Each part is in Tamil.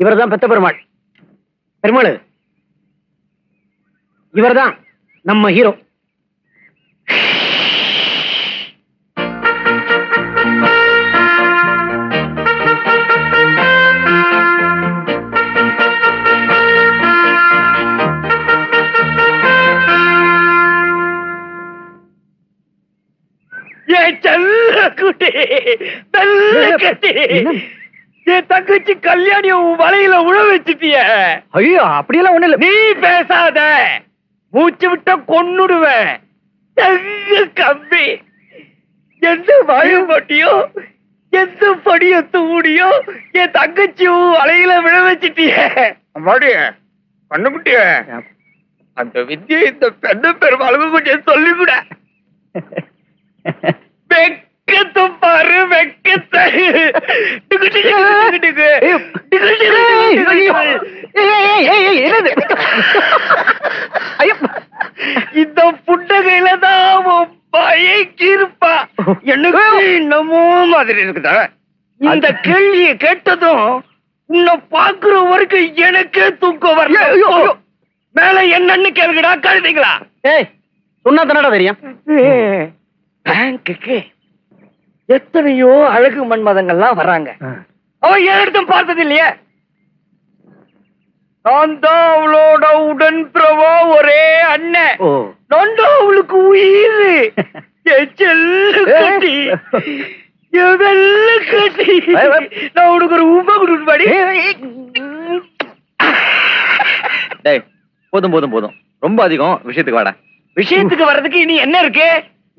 இவர்தான் பெத்த பெருமாள். பெருமாள் இவர்தான் நம்ம ஹீரோ. என் தங்கச்சி கல்யாணி வலையில உழ வச்சுட்டிய. ஐயோ அப்படியெல்லாம் ஒண்ணு இல்ல. நீ பேசாத, மூச்சு விட்ட கொன்னுடுவேன். கம்பி எந்த வாயு பட்டியோ எந்த படிய தூடியோ என் தங்கச்சியும் வலையில விழ வச்சுட்டிய. அம்மாடிய கண்ணுக்குட்டிய, அந்த வித்தியை இந்த பெண்ண பெருமாளுக்கு கொஞ்சம் சொல்லிவிட. வெக்கத்து பாரு, வெக்கத்தை. இந்த புண்டகையில தான் பயக்கிருப்பா. எனக்கு என்னமோ மாதிரி இருக்குதா. இந்த கேள்வியை கேட்டதும் உன்னை பாக்குற வரைக்கும் எனக்கே தூக்கம் வரல. மேல என்னன்னு கேளுங்கடா கழுதிங்களா. ஏய் சொன்னா தானடா தெரியும். பேங்குக்கு எத்தனையோ அழகு மன்மதங்கள்லாம் வர்றாங்க. அவன் என் இடத்தும் பார்த்தது இல்லையே. நான் தான் அவளோட உடன் பிரவா, ஒரே அண்ணன். நான் தான் அவளுக்கு உயிர். என் செல்ல கட்டி, என் வெள்ள கட்டி. நான் உனக்கு ஒரு உப கொடுப்பாடி. போதும் போதும் போதும், ரொம்ப அதிகம். விஷயத்துக்கு வாடா. விஷயத்துக்கு வர்றதுக்கு இனி என்ன இருக்கு?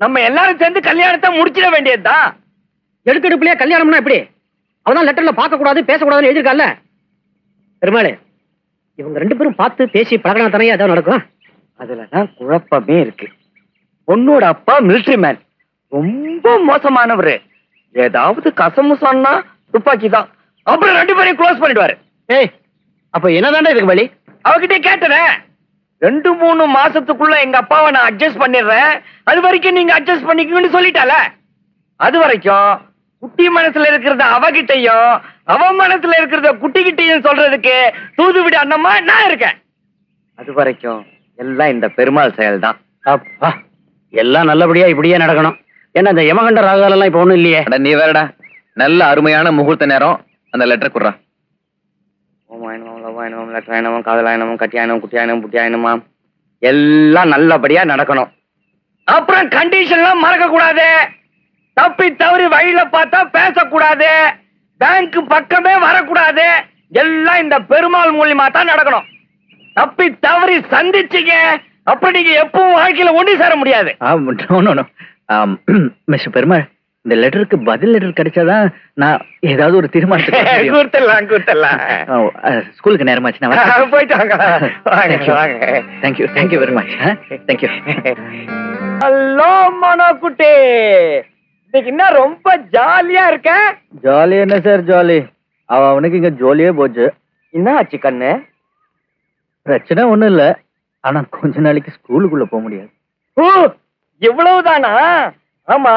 நம்ம எல்லாரும் சேர்ந்து கல்யாணத்தை முடிச்சிட வேண்டியதுதான். எடுக்கெடுப்புலயே கல்யாணம்னா எப்படி? அவதான் லெட்டர்ல பார்க்க கூடாது பேசக்கூடாதுன்னு எழுதிருக்கால. பெருமாள் இவங்க ரெண்டு பேரும் பார்த்து பேசி பழகினா தானே அதான் நடக்கும். அதுலதான் குழப்பமே இருக்கு. பொண்ணோட அப்பா மிலிட்டரி மேன், ரொம்ப மோசமானவரு. ஏதாவது கசமுசான்னா துப்பாக்கி தான். அப்புறம் ரெண்டு பேரையும் க்ளோஸ் பண்ணிடுவாரு. ஏய் அப்ப என்னதான்டா இதுக்கு வழி? அவகிட்டே கேட்டேன். 2-3 மாசத்துக்குள்ள எங்க அப்பாவை நான் அட்ஜஸ்ட் பண்ணிடுறேன், அது வரைக்கும் நீங்க அட்ஜஸ்ட் பண்ணிக்கணும்னு சொல்லிட்டால. அது வரைக்கும் குட்டி மனசுல இருக்கிறத அவகிட்டையும் அவ மனசுல இருக்கிறத குட்டிகிட்டையும் சொல்றதுக்கு தூதுவிட அண்ணம்மா நான் இருக்கேன். அது வரைக்கும் எல்லாம் இந்த பெருமாள் செயல் தான். அப்பா எல்லாம் நல்லபடியா இப்படியே நடக்கணும். ஏன்னா இந்த யமகண்ட ராகாலம் எல்லாம் இப்ப ஒண்ணும் இல்லையே. நீ வேறடா, நல்ல அருமையான முகூர்த்த நேரம். அந்த லெட்டர் குடுறா. லெட்டராயணமும் காதலாயணமும் கட்டியாயணம் குட்டியாயணம் புட்டியாயணமாம் எல்லாம் நல்லபடியா நடக்கணும். அப்புறம் கண்டிஷன் எல்லாம் மறக்க கூடாது. தப்பி தவறி வழியில பார்த்தா பேசக்கூடாது. பேங்க் பக்கமே வரக்கூடாது. எல்லாம் இந்த பெருமாள் மூலியமா தான் நடக்கணும். தப்பி தவறி சந்திச்சீங்க அப்புறம் நீங்க எப்பவும் வாழ்க்கையில ஒண்ணு சேர முடியாது. மிஸ்டர் பெருமாள், இந்த லெட்டருக்கு பதில் லெட்டர் கிடைச்சாதான் நான் ஏதாவது ஒரு தீர்மானத்துக்கு ஸ்கூலுக்கு நேரமாச்சு. நான் போயிட்டு வாங்க. Thank you thank you very much. Thank you. Hello மனோகுட்டி, இன்னைக்கு என்ன ரொம்ப ஜாலியா இருக்க? ஜாலி என்ன சார் ஜாலி? அவனுக்கு இங்க ஜோலியே போச்சு. என்ன ஆச்சு கண்ணு? பிரச்சனை ஒண்ணும் இல்ல, ஆனா கொஞ்ச நாளைக்கு ஸ்கூலுக்குள்ள போக முடியாது. ஓ இவ்வளவுதானா? ஆமா,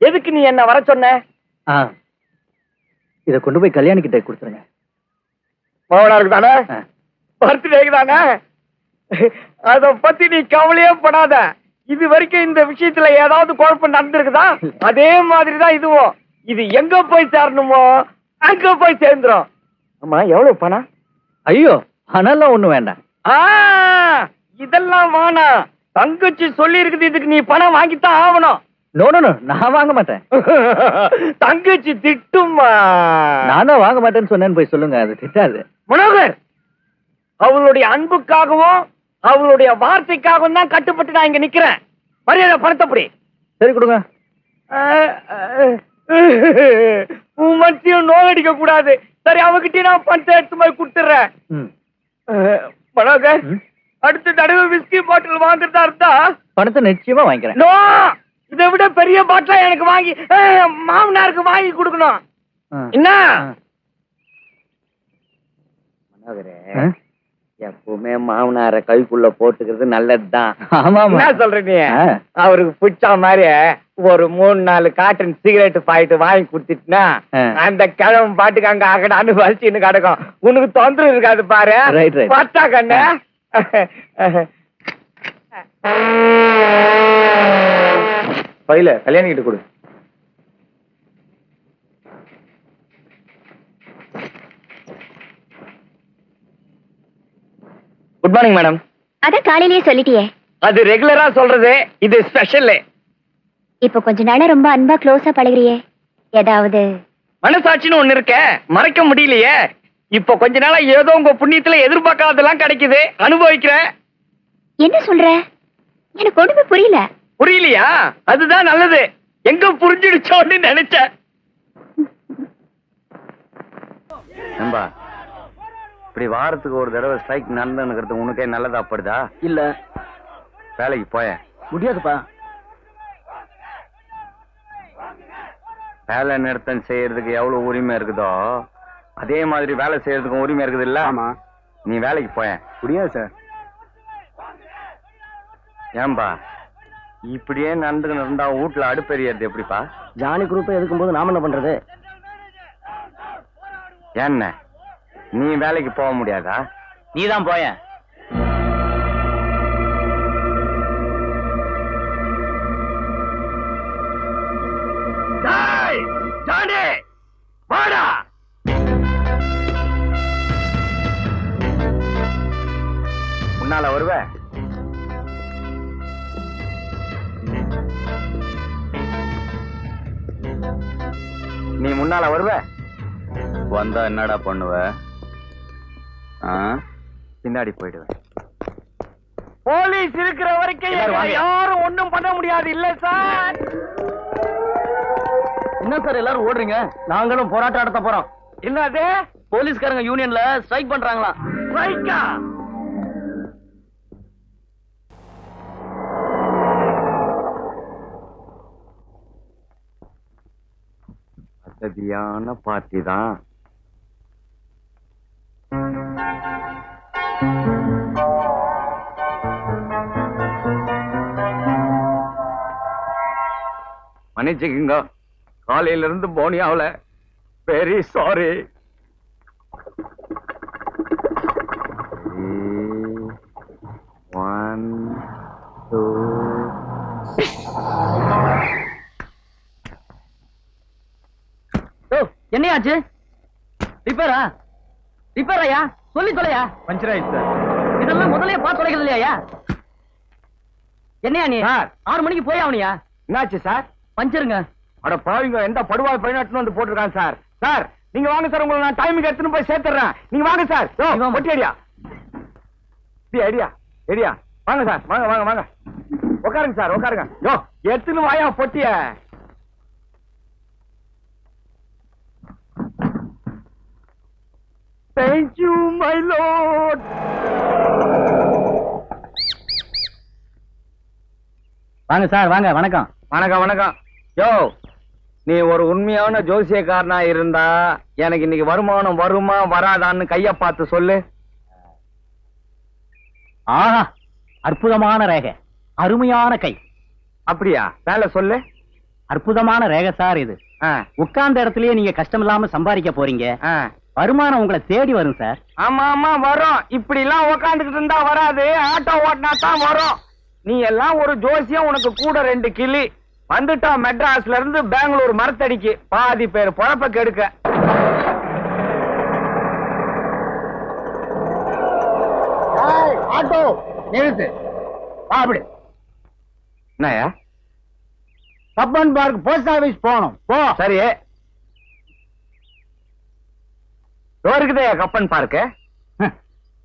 எதுக்கு நீ என்ன வர சொன்ன? இத கொண்டு போய் கல்யாணி கிட்ட கொடுத்துருங்க. மோகனாருக்கு தானே? பர்த்டேக்கு தானே? அத பத்தி நீ கவலையே படாத. இது வரைக்கும் இந்த விஷயத்துல ஏதாவது குழப்பம் நடந்திருக்குதா? அதே மாதிரிதான் இதுவும். இது எங்க போய் சேரணுமோ அங்க போய் சேர்ந்துரும். ஆமா, எவ்வளவு பணம்? ஐயோ பணம்லாம் ஒண்ணு வேண்டாம். இதெல்லாம் வேணாம். தங்கச்சி சொல்லி இருக்குது, இதுக்கு நீ பணம் வாங்கித்தான் ஆகணும். நோ நோ நோ, நான் வாங்க மாட்டேன். தங்கச்சி திட்டுமா? நானும் வாங்க மாட்டேன்னு சொன்னேன்னு போய் சொல்லுங்க, அது திட்டாது. மனோகர், அவளுடைய அன்புக்காகவும் அவளுடைய வார்த்தைக்காகவும் தான் கட்டுப்பட்டு நான் இங்க நிக்கிறேன். மரியாதை பணத்தப்படி. சரி கொடுங்க. உன் மனசையும் நோகடிக்க கூடாது. சரி, அவகிட்ட நான் பணத்தை எடுத்து போய் கொடுத்துறேன். மனோகர், அடுத்த தடவை விஸ்கி பாட்டில் வாங்குறதா இருந்தா பணத்தை நிச்சயமா வாங்கிக்கிறேன். நோ, இதை விட பெரிய பாட்டிலா எனக்கு வாங்கி மாமனாருக்கு வாங்கி கொடுக்கணும். என்ன மனோகரே, எப்பவுமே மாமனார கைக்குள்ள போட்டுக்கிறது நல்லதுதான். ஆமா என்ன சொல்ற நீ? அவருக்கு பிடிச்ச மாதிரி ஒரு 3-4 காட்டன் சிகரெட் பாயிட்டு வாங்கி குடுத்துட்டுனா அந்த கிழமை பாட்டுக்கு அங்க அகடான்னு வலிச்சுன்னு கிடக்கும். உனக்கு தொந்தரவு இருக்காது பாரு. Right, right. பார்த்தா கண்ணு. பையில கல்யாணி கிட்ட கொடு. Good morning madam. அத காலையிலேயே சொல்லிட்டியே. அது ரெகுலரா சொல்றது, இது ஸ்பெஷல். இப்ப கொஞ்ச நாளா ரொம்ப அன்பா க்ளோஸா பழகுறியே, ஏதாவது மனசாட்சின்னு ஒண்ணு இருக்க, மறைக்க முடியலையே. இப்ப கொஞ்ச நாளா ஏதோ உங்க புண்ணியத்துல எதிர்பார்க்காதெல்லாம் கிடைக்குது, அனுபவிக்கிறேன். என்ன சொல்ற? எனக்கு ஒண்ணுமே புரியல. புரியலையா? அதுதான் நல்லது. எங்க புரிஞ்சிடுச்சோன்னு நினைச்சேன். நம்பா, இப்படி வாரத்துக்கு ஒரு தடவை ஸ்ட்ரைக் நடந்துக்கிறது உனக்கே நல்லதா படுதா? இல்ல, வேலைக்கு போய முடியாதுப்பா. வேலை நிறுத்தம் செய்யறதுக்கு எவ்வளவு உரிமை இருக்குதோ அதே மாதிரி வேலை செய்யறதுக்கும் உரிமை இருக்குது இல்ல? ஆமா. நீ வேலைக்கு போய முடியாது சார். ஏன்பா இப்படியே நடந்துக்கிட்டு இருந்தா வீட்டுல அடுப்பெரியறது எப்படிப்பா? ஜானி குரூப் எதுக்கும் போது நாம என்ன பண்றது? என்ன நீ வேலைக்கு போக முடியாதா? நீதான் போய. ஜானி வாடா. முன்னால வருவ? நீ முன்னால வருவ? வந்தா என்னடா பண்ணுவ? பின்னாடி போயிடுவேன். போலீஸ் இருக்கிற வரைக்கும் எல்லாரும் வாங்க. யாரும் ஒண்ணும் பண்ண முடியாது இல்ல சார்? என்ன சார் எல்லாரும் ஓடுறீங்க? நாங்களும் போராட்டம் நடத்த போறோம். என்னது? போலீஸ்காரங்க யூனியன்ல ஸ்ட்ரைக் பண்றாங்களா? ஸ்ட்ரைக்கா? வசதியான பார்ட்டி தான். மன்னிச்சுக்குங்க, காலையில இருந்து போனியாவுல. Very sorry. 1 2 என்னையாச்சு? ரிப்பேரா? ரிப்பேராயா? சொல்லி தொலையா? பஞ்சர் ஆயிடுச்சு சார். இதெல்லாம் முதல்லயே பார்த்து தொலைக்கிறது இல்லையா? என்னையா நீ? சார். 6 மணிக்கு போய் ஆவணியா? என்னாச்சு சார்? பஞ்சருங்க. அட பாவிங்க, எந்த படுவாய் பயனாட்டுன்னு வந்து போட்டிருக்கான் சார். சார் நீங்க வாங்க சார், உங்களை நான் டைமுக்கு எடுத்துன்னு போய் சேர்த்துறேன். நீங்க வாங்க சார். ஒட்டி ஐடியா ஐடியா ஐடியா வாங்க சார், வாங்க வாங்க வாங்க. உட்காருங்க சார், உட்காருங்க. யோ எடுத்துன்னு வாயா பொட்டிய. Thank you, my lord. வாங்க சார், வாங்க. வணக்கம். வணக்கம் வணக்கம். யோ நீ ஒரு உண்மையான ஜோசியக்காரனா இருந்தா எனக்கு இன்னைக்கு வருமானம் வருமா வராதான்னு கைய பார்த்து சொல்லு. ஆஹா, அற்புதமான ரேகை, அருமையான கை. அப்படியா? வேலை சொல்லு. அற்புதமான ரேகை சார் இது. உட்கார்ந்த இடத்துலயே நீங்க கஷ்டம் இல்லாம சம்பாதிக்க போறீங்க. வருமானம் உங்களை தேடி வரும் சார். ஆமா ஆமா வரும். இப்படி எல்லாம் உக்காந்துக்கிட்டு இருந்தா வராது, ஆட்டோ ஓட்டினா தான் வரும். நீ எல்லாம் ஒரு ஜோசியம், உனக்கு கூட 2 கிளி. வந்துட்டா மெட்ராஸ்ல இருந்து பெங்களூர் மரத்தடிக்கு பாதி பேர் பொழப்ப கெடுக்க. ஆட்டோ நிறுத்து. அப்படி என்னயா? கப்பன் பார்க் போஸ்ட் ஆபீஸ் போகணும். போ. சரி, இருக்குதே கப்பன் பார்க்கு.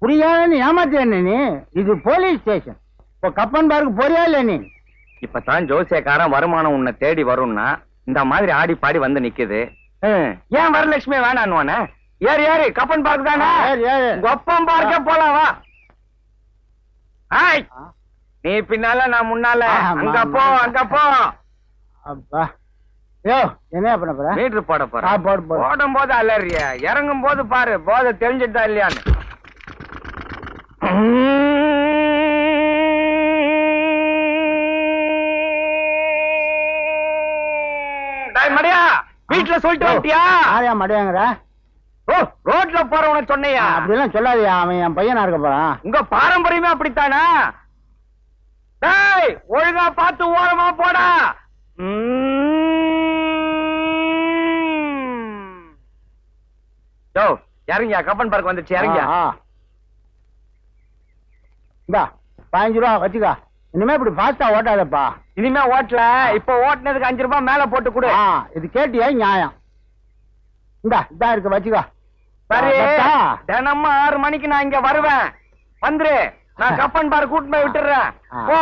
புரியாதுன்னு ஏமாத்தேன் நீ. இது போலீஸ் ஸ்டேஷன். இப்போ கப்பன் பார்க் போறியா இல்ல நீ? இப்பதான் ஜோசியக்காரன் வருமானம் உன்னை தேடி வரும்னா இந்த மாதிரி ஆடி பாடி வந்து நிக்குது. ஏன் வரலட்சுமி வேணான்னு ஏறு ஏறு, கப்பன் பார்க் தானே. கப்பன் பார்க்க போலாம் வா. ஆய், நீ பின்னால நான் முன்னால. அங்க போ அங்க போ. அப்பா யோ, என்ன பண்ண போற? மீட்டர் போட போறேன். போடும் போது அலறிய, இறங்கும் போது பாரு போதை தெரிஞ்சுட்டா இல்லையான்னு. மடையா வீட்டுல சொல்லிட்டு வந்துட்டியா? யாரையா மடையாங்கிற? ஓ, ரோட்ல போறவன சொன்னையா? அப்படிலாம் சொல்லாதயா, அவன் என் பையனா இருக்க போறான். உங்க பாரம்பரியமே அப்படித்தானா? டேய், ஒழுங்கா பார்த்து ஓரமா போடா. யோ, இறங்கியா, கப்பன் பார்க் வந்துச்சு, இறங்கியா. இந்தா 15 ரூபா வச்சுக்கா. இனிமே இப்படி ஃபாஸ்டா ஓட்டாதப்பா. இனிமே ஓட்டல, இப்ப ஓட்டுனதுக்கு 5 ரூபாய் மேல போட்டு கொடு. இது கேட்டியா நியாயம்? இந்தா இதான் இருக்கு வச்சுக்கா. சரி, தினமும் 6 மணிக்கு நான் இங்க வருவேன். வந்துரு, நான் கப்பன் பார்க் கூட்டு போய் விட்டுறேன். போ.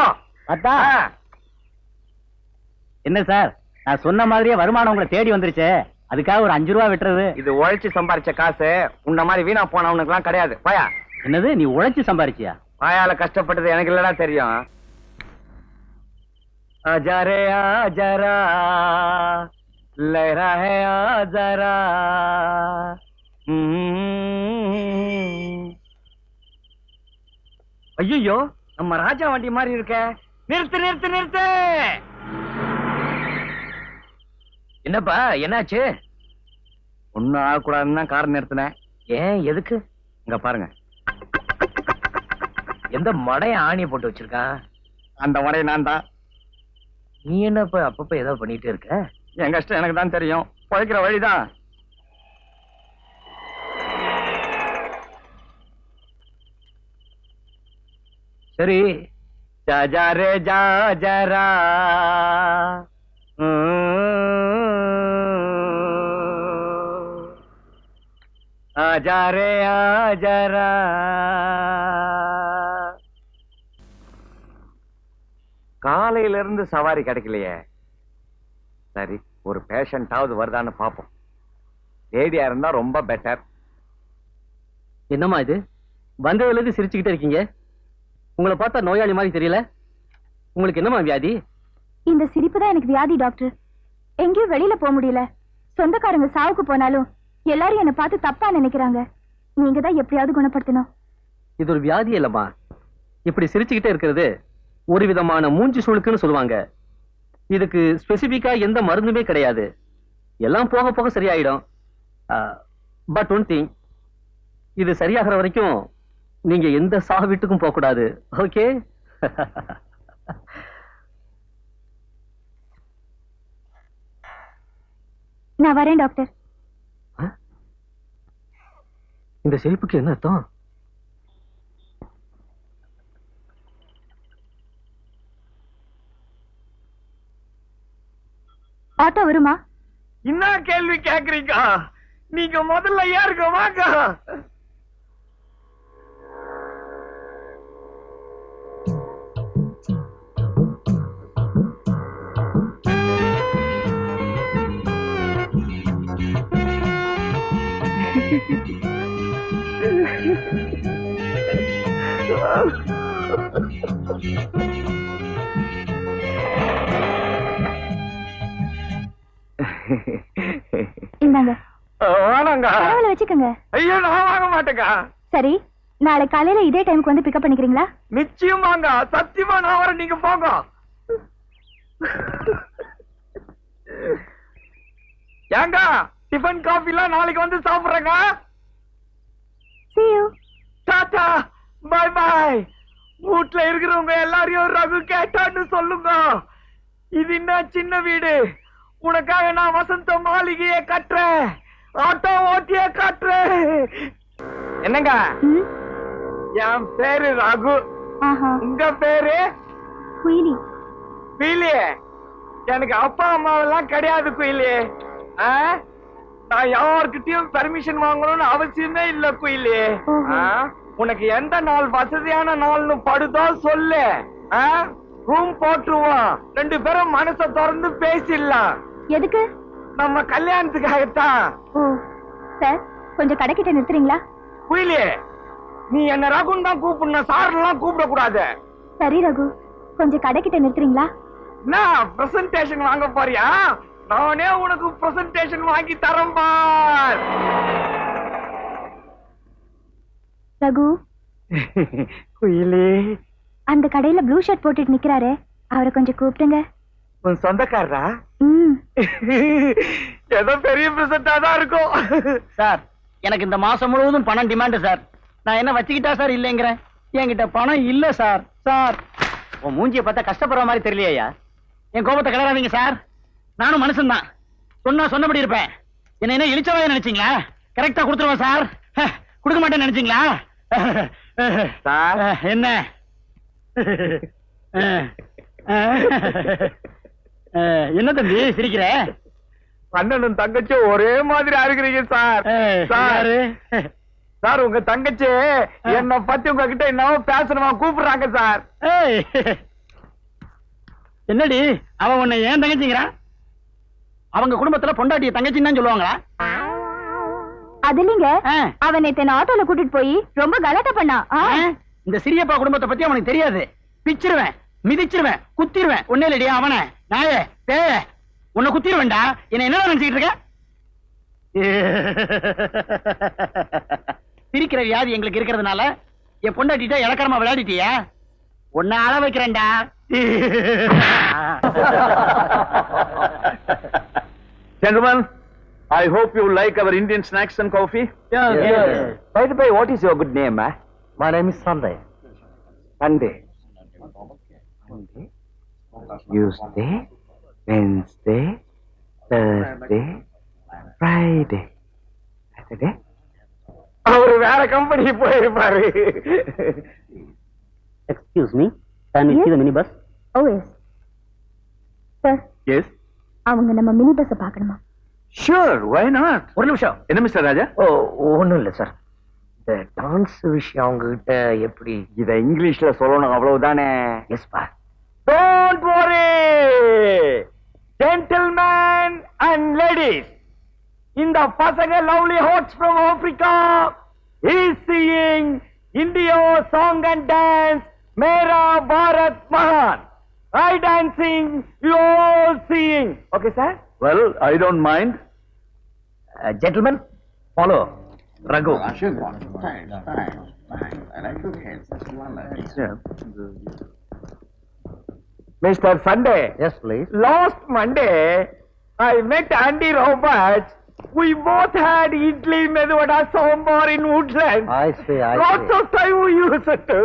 என்ன சார், நான் சொன்ன மாதிரியே வருமானம் உங்களை தேடி வந்துருச்சு. அதுக்காக ஒரு 5 ரூபா விட்டுறது. இது உழைச்சு சம்பாரிச்ச காசு, உன்ன மாதிரி வீணா போனவனுக்கு எல்லாம் கிடையாது. பாயா. என்னது, நீ உழைச்சு சம்பாரிச்சியா? பாயால கஷ்டப்பட்டது எனக்கு இல்லடா தெரியும். அஜரே ஆஜரா லஹரா ஹே ஆஜரா. ஐயோ, நம்ம ராஜா வண்டி மாதிரி இருக்க. நிறுத்து நிறுத்து நிறுத்து. என்னப்பா, என்னாச்சு? ஒன்னும் ஆகக்கூடாதுன்னு தான் கார் நிறுத்தினேன். ஏன், எதுக்கு? இங்க பாருங்க. எந்த மடைய ஆணியை போட்டு வச்சிருக்கான்? அந்த மடைய நான் தான். நீ என்னப்பா அப்பப்ப ஏதோ பண்ணிட்டு இருக்க? என் கஷ்டம் எனக்கு தான் தெரியும். பழைக்கிற வழிதான். சரி, ஜா ரே ஜா ஜரா. ஆஜா ரே ஆஜரா. காலையில இருந்து சவாரி கிடைக்கலையே. சரி, ஒரு பேஷண்டாவது வருதான்னு பாப்போம். லேடியா இருந்தா ரொம்ப பெட்டர். என்னம்மா இது, வந்ததுல இருந்து சிரிச்சுக்கிட்டே இருக்கீங்க? உங்களை பார்த்தா நோயாளி மாதிரி தெரியல. உங்களுக்கு என்னம்மா வியாதி? இந்த சிரிப்பு தான் எனக்கு வியாதி டாக்டர். எங்கேயும் வெளியில போக முடியல. சொந்தக்காரங்க சாவுக்கு போனாலும் எல்லாரும் என்ன பார்த்து தப்பா நினைக்கிறாங்க. நீங்க தான் எப்படியாவது குணப்படுத்தணும். இது ஒரு வியாதி இல்லம்மா. இப்படி சிரிச்சுக்கிட்டே இருக்கிறது ஒரு விதமான மூஞ்சி சுளுக்குன்னு சொல்லுவாங்க. இதுக்கு ஸ்பெசிபிக்கா எந்த மருந்துமே கிடையாது. எல்லாம் போக போக சரியாயிடும். பட் ஒன் திங், இது சரியாகிற வரைக்கும் நீங்க எந்த சாவு வீட்டுக்கும் போக கூடாது. ஓகே? நான் வரேன் டாக்டர். இந்த சிரிப்புக்கு என்ன அர்த்தம்? ஆட்டோ வருமா? என்ன கேள்வி கேக்குறீங்க? நீங்க முதல்ல ஏறுங்க, வாங்க. இந்தாங்க. வாங்க. பரவாயில்ல, வச்சுக்கோங்க. ஐயோ, நான் வாங்க மாட்டேங்க. சரி, நாளை காலையில இதே டைமுக்கு வந்து பிக்கப் பண்ணிக்கிறீங்களா? நிச்சயம் வாங்க. சத்தியமா நான் வரேன், நீங்க போங்க. ஏங்க, டிஃபன் காஃபி எல்லாம் நாளைக்கு வந்து சாப்பிடுறேங்க. See you. Tata, bye bye. வீட்ல இருக்கிறவங்க எல்லாரையும் ரகு கேட்டான்னு சொல்லுங்க. இது என்ன சின்ன வீடு, உனக்காக நான் வசந்த மாளிகையை கட்டுறேன், ஆட்டோ ஓட்டிய காட்டுறேன். என்னங்க, ம்? என் பேரு ரகு. ஆஹா. உங்க பேரு? குயிலி. குயிலி. எனக்கு அப்பா அம்மாவெல்லாம் கிடையாது குயிலி. நான் யார்கிட்டயும் பெர்மிஷன் வாங்கணும்னு அவசியமே இல்ல குயிலி. உனக்கு எந்த நாள் வசதியான நாள்னு படுதோ சொல்லு, ரூம் போட்டுருவோம். 2 பேரும் மனசை திறந்து பேசிடலாம். எதுக்கு? நம்ம கல்யாணத்துக்காகத்தான். ஓ சார், கொஞ்சம் கடைக்கிட்ட நிறுத்துறீங்களா? குயிலி, நீ என்ன ரகுன்னு தான் கூப்பிடணும், சாரெல்லாம் கூப்பிட கூடாது. சரி ரகு, கொஞ்சம் கடைக்கிட்ட நிறுத்துறீங்களா? என்ன பிரசன்டேஷன் வாங்க போறியா? நானே உனக்கு பிரசன்டேஷன் வாங்கி தரேன் பார். ரகு, குயிலி, அந்த கடையில ப்ளூ ஷர்ட் போட்டுட்டு நிக்கிறாரு, அவரை கொஞ்சம் கூப்பிடுங்க. உன் சொந்தக்காரரா? ம். ஏதோ பெரிய பிரசண்டா தான் இருக்கும். சார் எனக்கு இந்த மாசம் முழுவதும் பணம் டிமாண்ட் சார். நான் என்ன வச்சுக்கிட்டா சார் இல்லைங்கிறேன். என்கிட்ட பணம் இல்ல சார். சார் உன் மூஞ்சிய பார்த்தா கஷ்டப்படுற மாதிரி தெரியலையா? என் கோபத்தை கிளறாதீங்க சார். நானும் மனுஷன் தான். சொன்னா சொன்னபடி இருப்பேன். என்ன இழிச்சவாய நினைச்சீங்களா? கரெக்டா கொடுத்துருவேன் சார். கொடுக்க மாட்டேன்னு நினைச்சீங்களா? சார் என்ன என்ன தம்பி சிரிக்கிற? அண்ணனும் தங்கச்சியும் ஒரே மாதிரி இருக்கிறீங்க சார். சார் சார் உங்க தங்கச்சி என்ன பத்தி உங்ககிட்ட என்னவோ பேசணுமா கூப்பிடுறாங்க சார். ஏய், என்னடி அவன் உன்னை ஏன் தங்கச்சிங்கிறான்? அவங்க குடும்பத்துல பொண்டாட்டிய தங்கச்சின்னு தான் சொல்லுவாங்களா? அது இல்லைங்க, ஆ. அவன் நேத்து என்ன ஆட்டோல கூட்டிட்டு போய் ரொம்ப கலாட்டா பண்ணா. இந்த சிறியப்பா குடும்பத்தை பத்தி அவனுக்கு தெரியாது. பிச்சிருவேன், மிதிச்சிருவேன், குத்திருவேன். ஒன்னே இல்லடி அவன நாயே பேய உன்னை குத்திருவேன்டா. என்ன என்ன நினைச்சுக்கிட்டு இருக்க? சிரிக்கிற வியாதி எங்களுக்கு இருக்கிறதுனால என் பொண்டாட்டிட்ட இலக்கரமா விளையாடிட்டியா? உன்னை அள வைக்கிறேன்டா. Gentlemen, I hope you like our Indian snacks and coffee. By the way, what is your good name? My name is Sunday. Sunday. Tuesday, Wednesday, Thursday, Friday. Saturday. அவரு வேற கம்பெனி போயிருப்பாரு. Excuse me, can you see the minibus? Oh yes sir, Yes. அவங்க நம்ம மினி பஸ் பார்க்கணுமா? Sure, why not? ஒரு நிமிஷம். என்ன மிஸ்டர் ராஜா? ஒண்ணும் இல்ல சார். இந்த டான்ஸ் விஷயம் அவங்க கிட்ட எப்படி? இத இங்கிலீஷ்ல சொல்லணும் அவ்வளவுதானே. எஸ் பா. Don't worry, gentlemen and ladies. இந்த பசங்க lovely hearts from Africa is singing India song and dance Mera Bharat Mahan. I dancing, you all singing. Okay, sir? Well, I don't mind. Gentlemen, follow Raghu. Mr. Sunday. Yes, please. Last Monday, I met Andy Roberts. We both had idli, medu vada, sambar in Woodland. I see. Lots of time we used to.